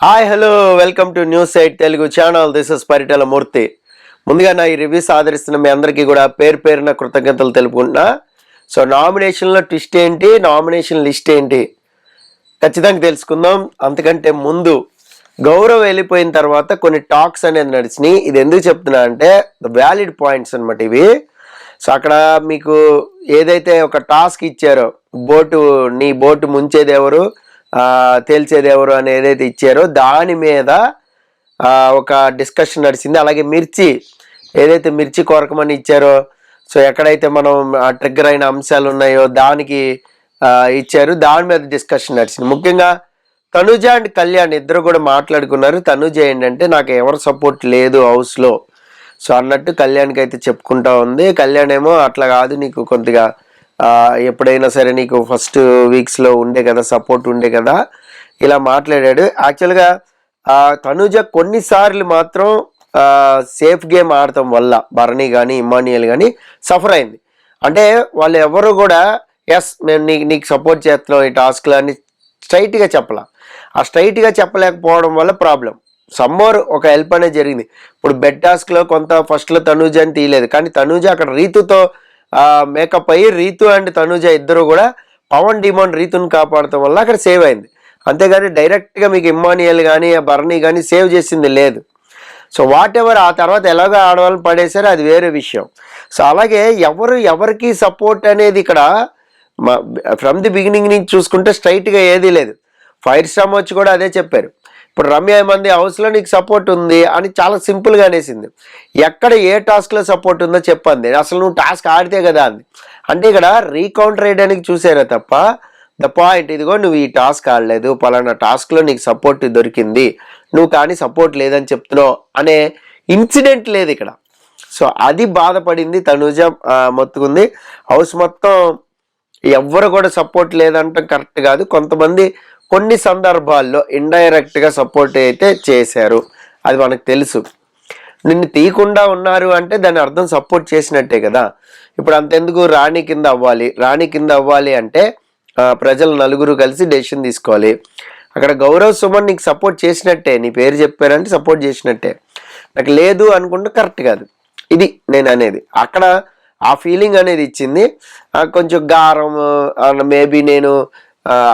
Hi hello welcome to news site Telugu channel. This is Paritala Murthy. ముందుగా నా ఈ రివ్యూస్ ఆదరిస్తున్న మీ అందరికీ కూడా పేరు పేరున కృతజ్ఞతలు తెలుపుకుంటున్నా. సో నామినేషన్లో ట్విస్ట్ ఏంటి, నామినేషన్ లిస్ట్ ఏంటి ఖచ్చితంగా తెలుసుకుందాం. అంతకంటే ముందు గౌరవ్ వెళ్ళిపోయిన తర్వాత కొన్ని టాక్స్ అనేది నడిచినాయి. ఇది ఎందుకు చెప్తున్నా అంటే వ్యాలిడ్ పాయింట్స్ అనమాట ఇవి. సో అక్కడ మీకు ఏదైతే ఒక టాస్క్ ఇచ్చారో, నీ బోటు ముంచేది ఎవరు, తేల్చేది ఎవరు అని ఏదైతే ఇచ్చారో దాని మీద ఒక డిస్కషన్ నడిచింది. అలాగే ఏదైతే మిర్చి కొరకమని ఇచ్చారో, సో ఎక్కడైతే మనం ట్రిగ్గర్ అయిన అంశాలు ఉన్నాయో దానికి ఇచ్చారు, దాని మీద డిస్కషన్ నడిచింది. ముఖ్యంగా తనుజ అండ్ కళ్యాణ్ ఇద్దరు కూడా మాట్లాడుకున్నారు. తనుజ ఏంటంటే నాకు ఎవరు సపోర్ట్ లేదు హౌస్లో సో అన్నట్టు కళ్యాణ్కి అయితే చెప్పుకుంటా ఉంది. కళ్యాణ్ ఏమో అట్లా కాదు, నీకు కొద్దిగా ఎప్పుడైనా సరే నీకు ఫస్ట్ వీక్స్లో ఉండే కదా, సపోర్ట్ ఉండే కదా, ఇలా మాట్లాడాడు. యాక్చువల్గా తనుజ కొన్నిసార్లు మాత్రం సేఫ్ గేమ్ ఆడటం వల్ల భరణి కానీ ఇమ్మాన్యుయల్ కానీ సఫర్ అయింది. అంటే వాళ్ళు ఎవరు కూడా మేము నీకు సపోర్ట్ చేస్తున్నాం ఈ టాస్క్లో అని స్ట్రైట్గా చెప్పాల. ఆ స్ట్రైట్గా చెప్పలేకపోవడం వల్ల ప్రాబ్లం. సమ్మోర్ ఒక హెల్ప్ అనేది జరిగింది. ఇప్పుడు బెడ్ టాస్క్లో కొంత ఫస్ట్లో తనుజ అని తీయలేదు, కానీ తనుజ అక్కడ రీతుతో మేకప్ అయ్యి రీతు అండ్ తనుజ ఇద్దరు కూడా పవన్ డిమాండ్ రీతుని కాపాడటం వల్ల అక్కడ సేవ్ అయింది. అంతేగాని డైరెక్ట్గా మీకు ఇమ్మాన్యుయల్ కానీ భరణి కానీ సేవ్ చేసింది లేదు. సో వాట్ ఎవర్ ఆ తర్వాత ఎలాగో ఆడవాళ్ళని పడేశారో అది వేరే విషయం. సో అలాగే ఎవరికి సపోర్ట్ అనేది ఇక్కడ ఫ్రమ్ ది బిగినింగ్ నుంచి చూసుకుంటే స్ట్రైట్గా ఏదీ లేదు. ఫైర్ స్టామ్ వచ్చి కూడా అదే చెప్పారు. ఇప్పుడు రమ్య మంది హౌస్లో నీకు సపోర్ట్ ఉంది అని చాలా సింపుల్గా అనేసింది. ఎక్కడ ఏ టాస్క్లో సపోర్ట్ ఉందో చెప్పండి, అసలు నువ్వు టాస్క్ ఆడితే కదా అంది. అంటే ఇక్కడ రీకౌంటర్ వేయడానికి చూసారా తప్ప ద పాయింట్ ఇదిగో నువ్వు ఈ టాస్క్ ఆడలేదు, పలానా టాస్క్లో నీకు సపోర్ట్ దొరికింది, నువ్వు కానీ సపోర్ట్ లేదని చెప్తున్నావు అనే ఇన్సిడెంట్ లేదు ఇక్కడ. సో అది బాధపడింది తనుజ, మొత్తుకుంది. హౌస్ మొత్తం ఎవ్వరు కూడా సపోర్ట్ లేదంటే కరెక్ట్ కాదు. కొంతమంది కొన్ని సందర్భాల్లో ఇండైరెక్ట్గా సపోర్ట్ అయితే చేశారు, అది మనకు తెలుసు. నిన్ను తీయకుండా ఉన్నారు అంటే దాని అర్థం సపోర్ట్ చేసినట్టే కదా. ఇప్పుడు అంతెందుకు రాణి కింద అవ్వాలి అంటే ప్రజలు నలుగురు కలిసి డెసిషన్ తీసుకోవాలి. అక్కడ గౌరవ్ సుమన్ నీకు సపోర్ట్ చేసినట్టే, నీ పేరు చెప్పారంటే సపోర్ట్ చేసినట్టే. నాకు లేదు అనుకుంటే కరెక్ట్ కాదు, ఇది నేను అనేది. అక్కడ ఆ ఫీలింగ్ అనేది ఇచ్చింది. కొంచెం గారం, మేబీ నేను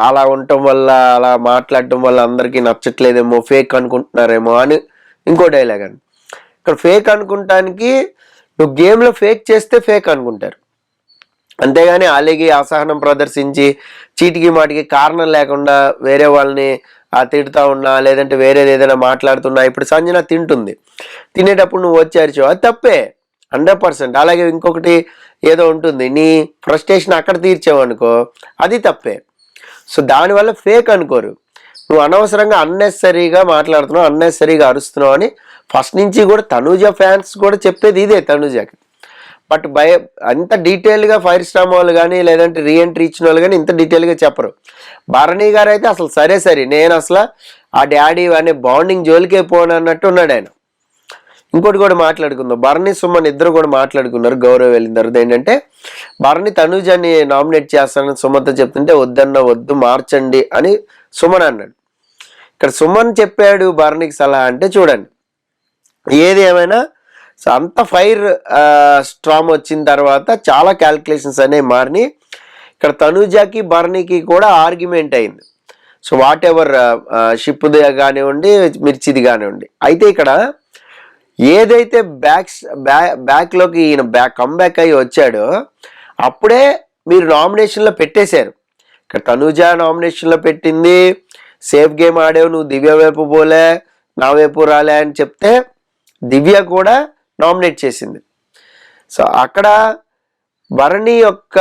అలా ఉండటం వల్ల, అలా మాట్లాడటం వల్ల అందరికీ నచ్చట్లేదేమో, ఫేక్ అనుకుంటున్నారేమో అని ఇంకో డైలాగ్ అని. ఇక్కడ ఫేక్ అనుకుంటానికి నువ్వు గేమ్లో ఫేక్ చేస్తే ఫేక్ అనుకుంటారు, అంతేగాని అలాగే అసహనం ప్రదర్శించి చీటికి మాటికి కారణం లేకుండా వేరే వాళ్ళని తిడుతూ ఉన్నా, లేదంటే వేరేది ఏదైనా మాట్లాడుతున్నా. ఇప్పుడు సంజన తినేటప్పుడు నువ్వు వచ్చారు, అది తప్పే 100%. అలాగే ఇంకొకటి ఏదో ఉంటుంది, నీ ఫ్రస్ట్రేషన్ అక్కడ తీర్చావనుకో అది తప్పే. సో దానివల్ల ఫేక్ అనుకోరు. నువ్వు అనవసరంగా అన్నెసరీగా మాట్లాడుతున్నావు, అన్నెసరీగా అరుస్తున్నావు అని ఫస్ట్ నుంచి కూడా తనుజ ఫ్యాన్స్ కూడా చెప్పేది ఇదే తనుజకి. బట్ అంత డీటెయిల్గా ఫైర్ స్టామ్ వాళ్ళు కానీ లేదంటే రీఎంట్రీ ఇచ్చిన వాళ్ళు కానీ ఇంత డీటెయిల్గా చెప్పరు. భరణి గారు అయితే అసలు సరే నేను అసలు ఆ డాడీ అనే బాండింగ్ జోలికే పోను అన్నట్టు ఉన్నాడు ఆయన. ఇంకోటి కూడా మాట్లాడుకుందాం, భరణి సుమన్ ఇద్దరు కూడా మాట్లాడుకున్నారు. గౌరవ్ వెళ్ళిన తర్వాత ఏంటంటే భరణి తనుజని నామినేట్ చేస్తానని సుమన్తో చెప్తుంటే వద్దు మార్చండి అని సుమన్ అన్నాడు. ఇక్కడ సుమన్ చెప్పాడు భరణికి సలహా అంటే చూడండి, ఏది ఏమైనా అంత ఫైర్ స్ట్రామ్ వచ్చిన తర్వాత చాలా క్యాల్కులేషన్స్ అనేవి మారినాయి. ఇక్కడ తనుజకి భరణికి కూడా ఆర్గ్యుమెంట్ అయింది. సో వాట్ ఎవర్ షిప్ది కానివ్వండి, మిర్చిది కానివ్వండి. అయితే ఇక్కడ ఏదైతే బ్యాక్లోకి ఈయన కమ్బ్యాక్ అయ్యి వచ్చాడో అప్పుడే మీరు నామినేషన్లో పెట్టేశారు. ఇక్కడ తనుజ నామినేషన్లో పెట్టింది, సేఫ్ గేమ్ ఆడావు, నువ్వు దివ్య వైపు పోలే, నా వైపు రాలే అని చెప్తే దివ్య కూడా నామినేట్ చేసింది. సో అక్కడ భరణి యొక్క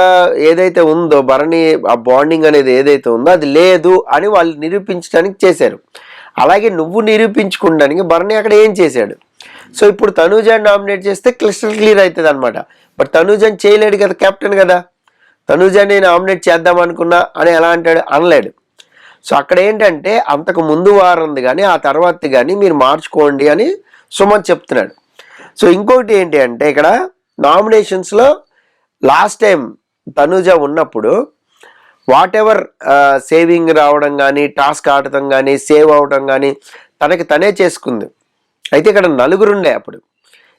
ఏదైతే ఉందో, భరణి ఆ బాండింగ్ అనేది ఏదైతే ఉందో అది లేదు అని వాళ్ళు నిరూపించడానికి చేశారు. అలాగే నువ్వు నిరూపించుకోవడానికి భరణి అక్కడ ఏం చేశాడు? సో ఇప్పుడు తనుజని నామినేట్ చేస్తే క్లియర్ అవుతుంది అనమాట. బట్ తనుజని చేయలేడు కదా, కెప్టెన్ కదా. తనుజని నామినేట్ చేద్దాం అనుకున్నా అని ఎలా అంటాడు, అనలేడు. సో అక్కడ ఏంటంటే అంతకు ముందు వారంది కానీ ఆ తర్వాత కానీ మీరు మార్చుకోండి అని సుమన్ చెప్తున్నాడు. సో ఇంకొకటి ఏంటి అంటే ఇక్కడ నామినేషన్స్లో లాస్ట్ టైం తనుజ ఉన్నప్పుడు వాట్ ఎవర్ సేవింగ్ రావడం కానీ, టాస్క్ ఆడటం కానీ, సేవ్ అవడం కానీ తనకి తనే చేసుకుంది. అయితే ఇక్కడ నలుగురుండే అప్పుడు.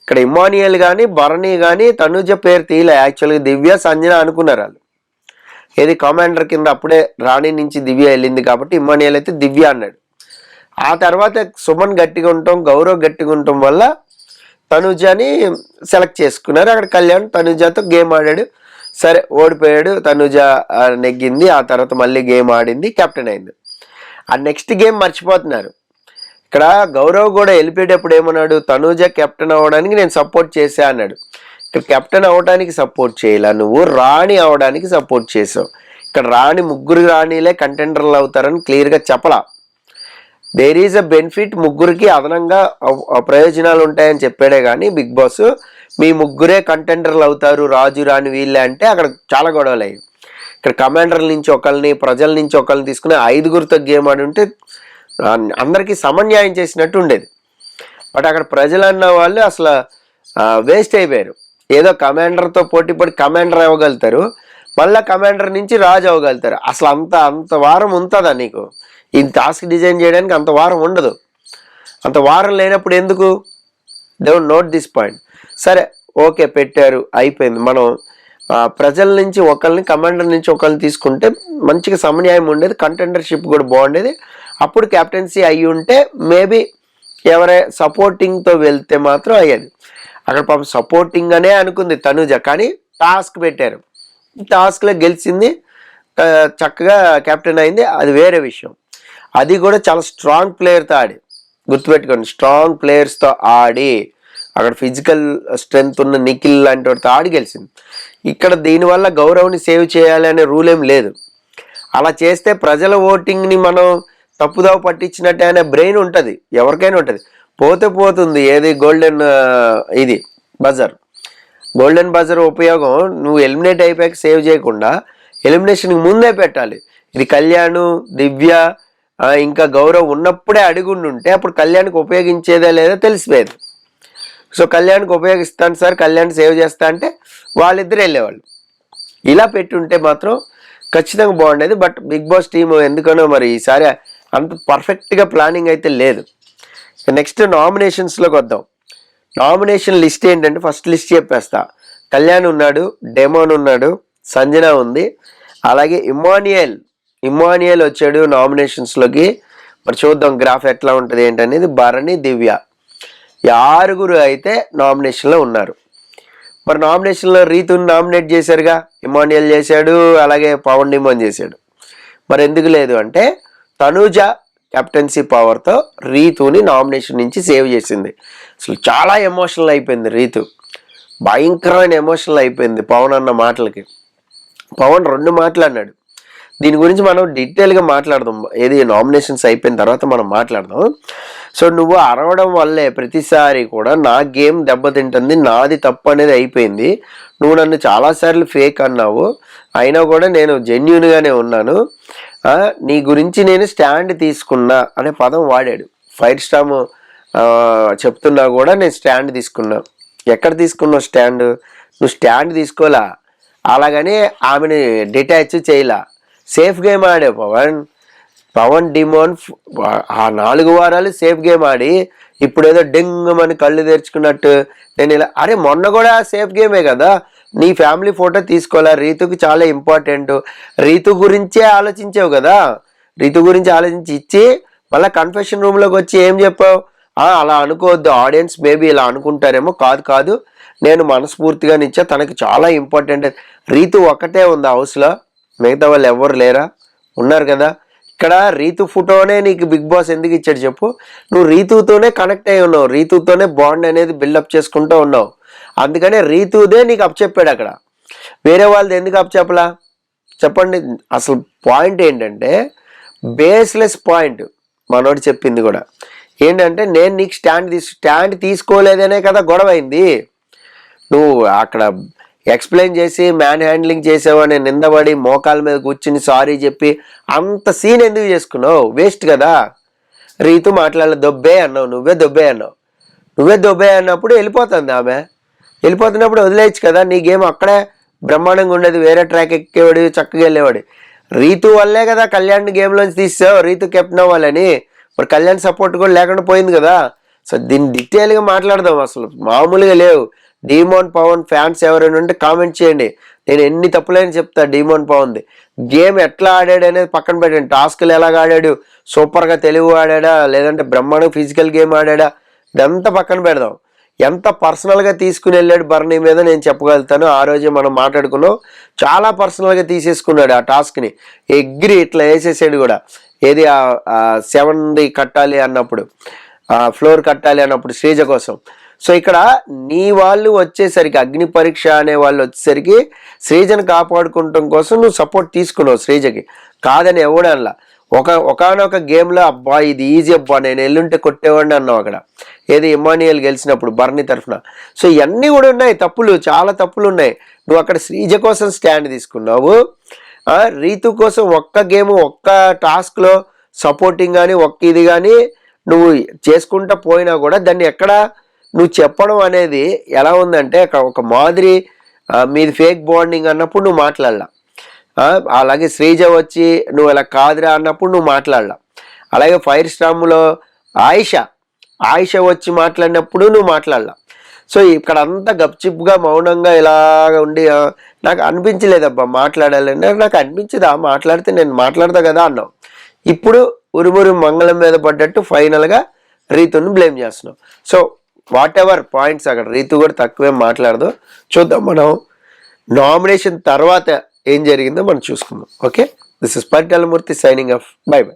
ఇక్కడ ఇమానియల్ కానీ, భరణి కానీ తనుజ పేరు తీయలే. యాక్చువల్గా దివ్య, సంజన అనుకున్నారు వాళ్ళు. ఏది కమాండర్ కింద అప్పుడే రాణి నుంచి దివ్య వెళ్ళింది కాబట్టి ఇమానియల్ అయితే దివ్య అన్నాడు. ఆ తర్వాత సుమన్ గట్టిగా ఉండటం, గౌరవ్ గట్టిగా ఉండటం వల్ల తనుజని సెలెక్ట్ చేసుకున్నారు. అక్కడ కళ్యాణ్ తనుజతో గేమ్ ఆడాడు. సరే ఓడిపోయాడు, తనుజ నెగ్గింది. ఆ తర్వాత మళ్ళీ గేమ్ ఆడింది, కెప్టెన్ అయింది. ఆ నెక్స్ట్ గేమ్ మర్చిపోతున్నారు. ఇక్కడ గౌరవ్ కూడా వెళ్ళిపోయేటప్పుడు ఏమన్నాడు, తనుజ కెప్టెన్ అవ్వడానికి నేను సపోర్ట్ చేశా అన్నాడు. ఇక్కడ కెప్టెన్ అవ్వడానికి సపోర్ట్ చేయలే, నువ్వు రాణి అవ్వడానికి సపోర్ట్ చేసావు. ఇక్కడ ముగ్గురు రాణిలే కంటెండర్లు అవుతారని క్లియర్గా చెప్పలా. దేర్ ఈజ్ అ బెనిఫిట్, ముగ్గురికి అదనంగా ప్రయోజనాలు ఉంటాయని చెప్పాడే కానీ బిగ్ బాస్ మీ ముగ్గురే కంటెండర్లు అవుతారు, రాజు రాణి వీళ్ళే అంటే అక్కడ చాలా గొడవలు అయ్యాయి. ఇక్కడ కమాండర్ల నుంచి ఒకరిని, ప్రజల నుంచి ఒకరిని తీసుకుని 5గురితో గేమ్ ఆడి ఉంటే అందరికీ సమన్యాయం చేసినట్టు ఉండేది. బట్ అక్కడ ప్రజలు అన్న వాళ్ళు అసలు వేస్ట్ అయిపోయారు. ఏదో కమాండర్తో పోటీపడి కమాండర్ అవ్వగలుగుతారు, మళ్ళీ కమాండర్ నుంచి రాజు అవ్వగలుగుతారు. అసలు అంత వారం ఉంటుందా నీకు? ఈ టాస్క్ డిజైన్ చేయడానికి అంత వారం ఉండదు. అంత వారం లేనప్పుడు ఎందుకు? Don't note this point. సరే ఓకే, పెట్టారు, అయిపోయింది. మనం ప్రజల నుంచి ఒకరిని, కమాండర్ నుంచి ఒకరిని తీసుకుంటే మంచిగా సమన్యాయం ఉండేది, కంటెండర్షిప్ కూడా బాగుండేది. అప్పుడు కెప్టెన్సీ అయ్యి ఉంటే మేబీ ఎవరే సపోర్టింగ్తో వెళ్తే మాత్రం అయ్యేది. అక్కడ పాపం సపోర్టింగ్ అనే అనుకుంది తనుజ, కానీ టాస్క్ పెట్టారు, టాస్క్లో గెలిచింది, చక్కగా కెప్టెన్ అయింది. అది వేరే విషయం. అది కూడా చాలా స్ట్రాంగ్ ప్లేయర్తో ఆడి, గుర్తుపెట్టుకోండి, స్ట్రాంగ్ ప్లేయర్స్తో ఆడి అక్కడ ఫిజికల్ స్ట్రెంగ్త్ ఉన్న నిఖిల్ లాంటి వాడితో ఆడి గెలిచింది. ఇక్కడ దీనివల్ల గౌరవ్ని సేవ్ చేయాలి అనే రూల్ ఏం లేదు. అలా చేస్తే ప్రజల ఓటింగ్ని మనం తప్పుదావ పట్టించినట్టే అనే బ్రెయిన్ ఉంటుంది, ఎవరికైనా ఉంటుంది. పోతే పోతుంది. ఏది గోల్డెన్ ఇది బజర్, గోల్డెన్ బజర్ ఉపయోగం నువ్వు ఎలిమినేట్ అయిపోయాక సేవ్ చేయకుండా ఎలిమినేషన్కి ముందే పెట్టాలి. ఇది కళ్యాణ్, దివ్య ఇంకా గౌరవ్ ఉన్నప్పుడే అడుగుండుంటే అప్పుడు కళ్యాణ్కి ఉపయోగించేదా లేదా తెలిసిపోయేది. సో కళ్యాణ్కి ఉపయోగిస్తాను సార్, కళ్యాణ్ సేవ్ చేస్తా అంటే వాళ్ళిద్దరు వెళ్ళేవాళ్ళు. ఇలా పెట్టుంటే మాత్రం ఖచ్చితంగా బాగుండేది. బట్ బిగ్ బాస్ టీమ్ ఎందుకనో మరి ఈసారి అంత పర్ఫెక్ట్గా ప్లానింగ్ అయితే లేదు. నెక్స్ట్ నామినేషన్స్లోకి వద్దాం. నామినేషన్ లిస్ట్ ఏంటంటే ఫస్ట్ లిస్ట్ చెప్పేస్తా. కళ్యాణ్ ఉన్నాడు, డెమోన్ ఉన్నాడు, సంజన ఉంది, అలాగే ఇమానియల్ వచ్చాడు నామినేషన్స్లోకి. మరి చూద్దాం గ్రాఫ్ ఎట్లా ఉంటుంది ఏంటనేది. భరణి, దివ్య, 6 అయితే నామినేషన్లో ఉన్నారు. మరి నామినేషన్లో రీతుని నామినేట్ చేశారుగా, ఇమానియల్ చేశాడు, అలాగే పవన్ డిమోన్ చేశాడు. మరి ఎందుకు లేదు అంటే తనుజ కెప్టెన్సీ పవర్తో రీతుని నామినేషన్ నుంచి సేవ్ చేసింది. అసలు చాలా ఎమోషనల్ అయిపోయింది రీతు, భయంకరమైన ఎమోషనల్ అయిపోయింది పవన్ అన్న మాటలకి. పవన్ 2 మాటలు అన్నాడు. దీని గురించి మనం డీటెయిల్గా మాట్లాడదాం, ఏది నామినేషన్స్ అయిపోయిన తర్వాత మనం మాట్లాడదాం. సో నువ్వు అరవడం వల్లే ప్రతిసారి కూడా నా గేమ్ దెబ్బతింటుంది, నాది తప్పు అనేది అయిపోయింది. నువ్వు నన్ను చాలాసార్లు ఫేక్ అన్నావు, అయినా కూడా నేను జెన్యూన్గానే ఉన్నాను, నీ గురించి నేను స్టాండ్ తీసుకున్నా అనే పదం వాడాడు. ఫైర్ స్టామ్ చెప్తున్నా కూడా నేను స్టాండ్ తీసుకున్నా. ఎక్కడ తీసుకున్నావు స్టాండ్? నువ్వు స్టాండ్ తీసుకోలా, అలాగని ఆమెని డిటాచ్ చేయలా, సేఫ్ గేమ్ ఆడావు పవన్ డిమోన్. ఆ 4 వారాలు సేఫ్ గేమ్ ఆడి ఇప్పుడు ఏదో డెంగమని కళ్ళు తెరుచుకున్నట్టు నేను ఇలా, అరే మొన్న కూడా సేఫ్ గేమే కదా, నీ ఫ్యామిలీ ఫోటో తీసుకోవాలా, రీతుకి చాలా ఇంపార్టెంట్, రీతు గురించే ఆలోచించావు కదా, రీతు గురించి ఆలోచించి ఇచ్చి మళ్ళీ కన్ఫెషన్ రూమ్లోకి వచ్చి ఏం చెప్పావు, అలా అనుకోవద్దు, ఆడియన్స్ మేబీ ఇలా అనుకుంటారేమో, కాదు నేను మనస్ఫూర్తిగా ఇచ్చా, తనకి చాలా ఇంపార్టెంట్. రీతు ఒక్కటే ఉంది హౌస్లో, మిగతా వాళ్ళు ఎవరు లేరా? ఉన్నారు కదా. ఇక్కడ రీతు ఫోటోనే నీకు బిగ్ బాస్ ఎందుకు ఇచ్చాడు చెప్పు? నువ్వు రీతుతోనే కనెక్ట్ అయి ఉన్నావు, రీతుతోనే బాండ్ అనేది బిల్డప్ చేసుకుంటూ ఉన్నావు, అందుకనే రీతుదే నీకు అప్పచెప్పాడు. అక్కడ వేరే వాళ్ళది ఎందుకు అప్పచెప్పలా చెప్పండి? అసలు పాయింట్ ఏంటంటే బేస్లెస్ పాయింట్. మనోడు చెప్పింది కూడా ఏంటంటే నేను నీకు స్టాండ్ తీసుకోలేదనే కదా గొడవ అయింది. నువ్వు అక్కడ ఎక్స్ప్లెయిన్ చేసి మ్యాన్ హ్యాండ్లింగ్ చేసావని నిందపడి మోకాల మీద కూర్చుని సారీ చెప్పి అంత సీన్ ఎందుకు చేసుకున్నావు? వేస్ట్ కదా. రీతు మాట్లాడలే, దొబ్బే అన్నావు, నువ్వే దొబ్బే అన్నప్పుడు వెళ్ళిపోతుంది ఆమె. వెళ్ళిపోతున్నప్పుడు వదిలేయచ్చు కదా, నీ గేమ్ అక్కడే బ్రహ్మాండంగా ఉండేది, వేరే ట్రాక్ ఎక్కేవాడు, చక్కగా వెళ్ళేవాడు. రీతు వల్లే కదా కళ్యాణ్ గేమ్లోంచి తీసావు, రీతు కెప్టెన్ అవ్వాలని. మరి కళ్యాణ్ సపోర్ట్ కూడా లేకుండా పోయింది కదా. సో దీన్ని డీటెయిల్గా మాట్లాడదాం. అసలు మామూలుగా లేవు. డీమోన్ పవన్ ఫ్యాన్స్ ఎవరైనా ఉంటే కామెంట్ చేయండి. నేను ఎన్ని తప్పులైనా చెప్తా. డీమోన్ పవన్ది గేమ్ ఎట్లా ఆడాడు అనేది పక్కన పెట్టండి. టాస్క్లు ఎలాగ ఆడాడు, సూపర్గా తెలుగు ఆడాడా లేదంటే బ్రహ్మాండంగా ఫిజికల్ గేమ్ ఆడాడా, ఇదంతా పక్కన పెడదాం. ఎంత పర్సనల్గా తీసుకుని వెళ్ళాడు బర్నీ మీద నేను చెప్పగలుగుతాను. ఆ రోజే మనం మాట్లాడుకున్నాం. చాలా పర్సనల్గా తీసేసుకున్నాడు ఆ టాస్క్ని. ఎగ్రి ఇట్లా వేసేసాడు కూడా. ఏది 7ది కట్టాలి అన్నప్పుడు, ఫ్లోర్ కట్టాలి అన్నప్పుడు శ్రీజ కోసం. సో ఇక్కడ నీ వాళ్ళు వచ్చేసరికి, అగ్ని పరీక్ష అనే వాళ్ళు వచ్చేసరికి శ్రీజను కాపాడుకోవటం కోసం నువ్వు సపోర్ట్ తీసుకున్నావు శ్రీజకి, కాదని ఎవడల్లా. ఒకనొక గేమ్లో అబ్బా ఇది ఈజీ అబ్బా నేను ఎల్లుంటే కొట్టేవాడిని అన్నావు అక్కడ. ఏది ఇమానియల్ గెలిచినప్పుడు బర్నీ తరఫున. సో ఇవన్నీ కూడా ఉన్నాయి తప్పులు, చాలా తప్పులు ఉన్నాయి. నువ్వు అక్కడ శ్రీజ కోసం స్టాండ్ తీసుకున్నావు. రీతు కోసం ఒక్క గేమ్ ఒక్క టాస్క్లో సపోర్టింగ్ కానీ ఒక్క ఇది కానీ నువ్వు చేసుకుంటా పోయినా కూడా దాన్ని ఎక్కడ నువ్వు చెప్పడం అనేది ఎలా ఉందంటే ఒక మాదిరి మీది ఫేక్ బాండింగ్ అన్నప్పుడు నువ్వు మాట్లాడలా. అలాగే శ్రీజ వచ్చి నువ్వు ఇలా కాదురా అన్నప్పుడు నువ్వు మాట్లాడలా. అలాగే ఫైర్ స్టామ్లో ఆయిష వచ్చి మాట్లాడినప్పుడు నువ్వు మాట్లాడలా. సో ఇక్కడ అంతా గప్చిప్గా మౌనంగా ఇలాగ ఉండి నాకు అనిపించలేదబ్బా మాట్లాడాలని. నాకు అనిపించదా మాట్లాడితే నేను మాట్లాడతా కదా అన్నావు. ఇప్పుడు ఉరుమురు మంగళం మీద పడ్డట్టు ఫైనల్గా రీతుని బ్లేమ్ చేస్తున్నావు. సో వాట్ ఎవర్ పాయింట్స్, అక్కడ రీతు కూడా తక్కువేం మాట్లాడదు. చూద్దాం మనం నామినేషన్ తర్వాత ఏం జరిగిందో మనం చూసుకుందాం. Okay, this is Paritala Murthy signing off. By by.